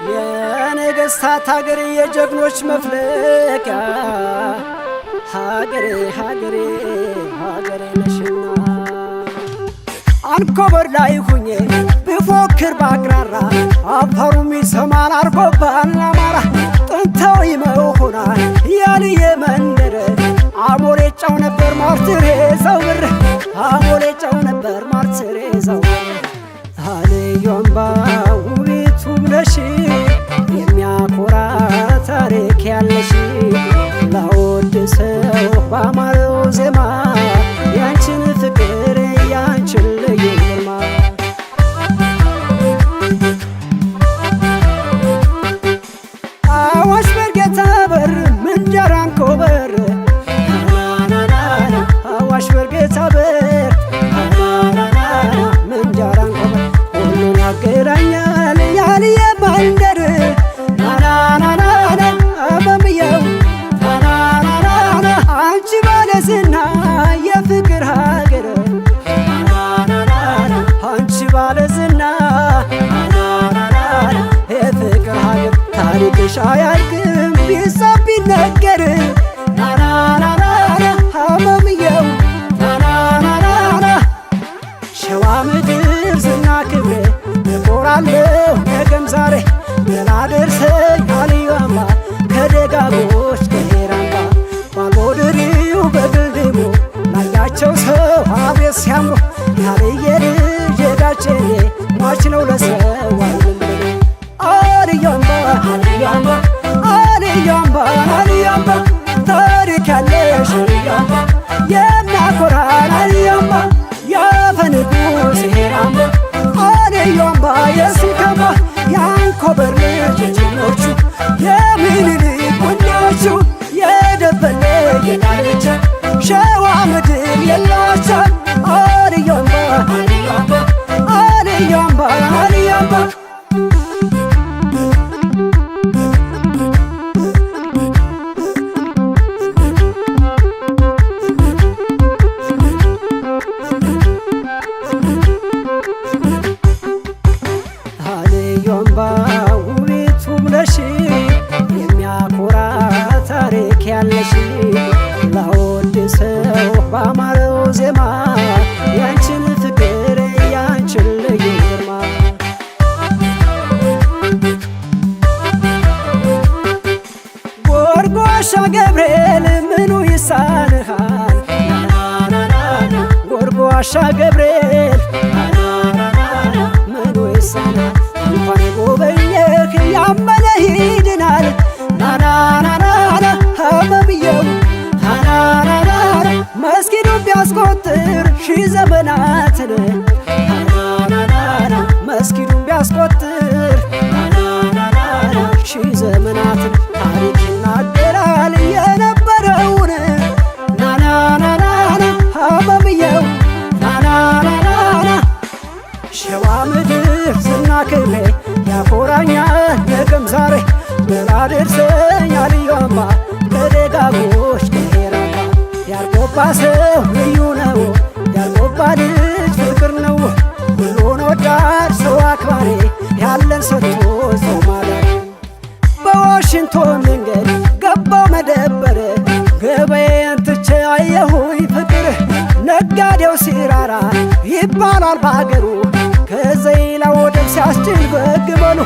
የነገሥታት ሀገር የጀግኖች መፍለቂያ ሀገሬ ሀገሬ ሀገሬ ነሽና አንኮበር ላይ ሁኜ ብፎክር ባቅራራ አፈሩም ይሰማል አርጎባል አማራ ጥንታዊ መሆኗን ያልየ መንደር አሞሌ ጫው ነበር ማርትሬ ሰው ብር አሞሌ ጫው ነበር ማርትሬ ሰው አልዮምባ ውቢቱ ብለሽ የሚያኮራ ታሪክ ያለሽ ላወድሰው ባማረው ዜማ ያንቺን ፍቅር ያንቺን ልዩ ግርማ አዋሽ በርጌታ በር ምንጃር አንኮበር አዋሽ በርጌታ በር ምንጃር አንኮበር ሁሉን ያገናኛል ያልየ መንደር አመምየው አንቺ ባለዝና የፍቅር ሀገር አንቺ ባለዝና የፍቅር ሀገር ታሪክሽ አያልቅም ቢሳብ ቢነገር አመምየው ሸዋ ምድር ዝና ክብሬ እኮራለሁ ነገም ዛሬ ገላደርሰኝ አልዮምባ ከደጋጎች ከሄራምባ ባልቦድሪው በግልድሙ ላያቸው ሰው አቤት ሲያምሩ ያልየ ልጅ የዳቼኔ ሟች ነው ለሰው አይልምብኔ አልዮምባ አልዮምባ አልዮምባ አልዮምባ ታሪክ ያለሽ አልዮምባ የሚያኮራን አልዮምባ የፈንጉስ ሄራምባ አልዮምባ የሲከማ የአንኮበር ልጅ ጀግኖቹ የሚኒሊክ ወንዶቹ የደበሌ የዳርቻ ሸዋ ምድር የላቸው አልዮምባ አልዮምባ አልዮምባ አልዮምባ አልዮምባ ውቢቱ ብለሽ የሚያኮራ ታሪክ ያለሽ ላወድሰው ባማረው ዜማ ያንቺን ፍቅር ያንቺን ልዩ ግርማ ጎርጓሻ ገብርኤል ምኑ ይሳንሃል ጎርጓሻ ገብርኤል ምኑ ይሳንሃል እንኳን የጎበኘህ ያመነ ይድናል ናናናናና አመምየው ናናናና መስጊዱን ቢያስቆጥር ሺህ ዘመናትን ናናናና መስጊዱን ቢያስቆጥር ናናናና ሺህ ዘመናትን ታሪክ ይናገራል የነበረውን ናናናና አመምየው ናናናና ሸዋ ምድር ዝና ክብሬ ያኮራኛል ነገም ዛሬ ገላደርሰኝ አልዮምባ ከደጋጎች ከሄራምባ ያርጎባ ሰው ልዩ ነው ያርጎባ ልጅ ፍቅር ነው ሁሉን ወዳድ ሰው አክባሪ ያለን ሰጥቶ ሰው ማዳሪ በዋሽንግቶን መንገድ ገባው መደበር ገበያን ትቼ አየሁኝ ፍቅር ነጋዴው ሲራራ ይባላል በአገሩ ከዘይላ ወደብ ሲያስጭን በግመሉ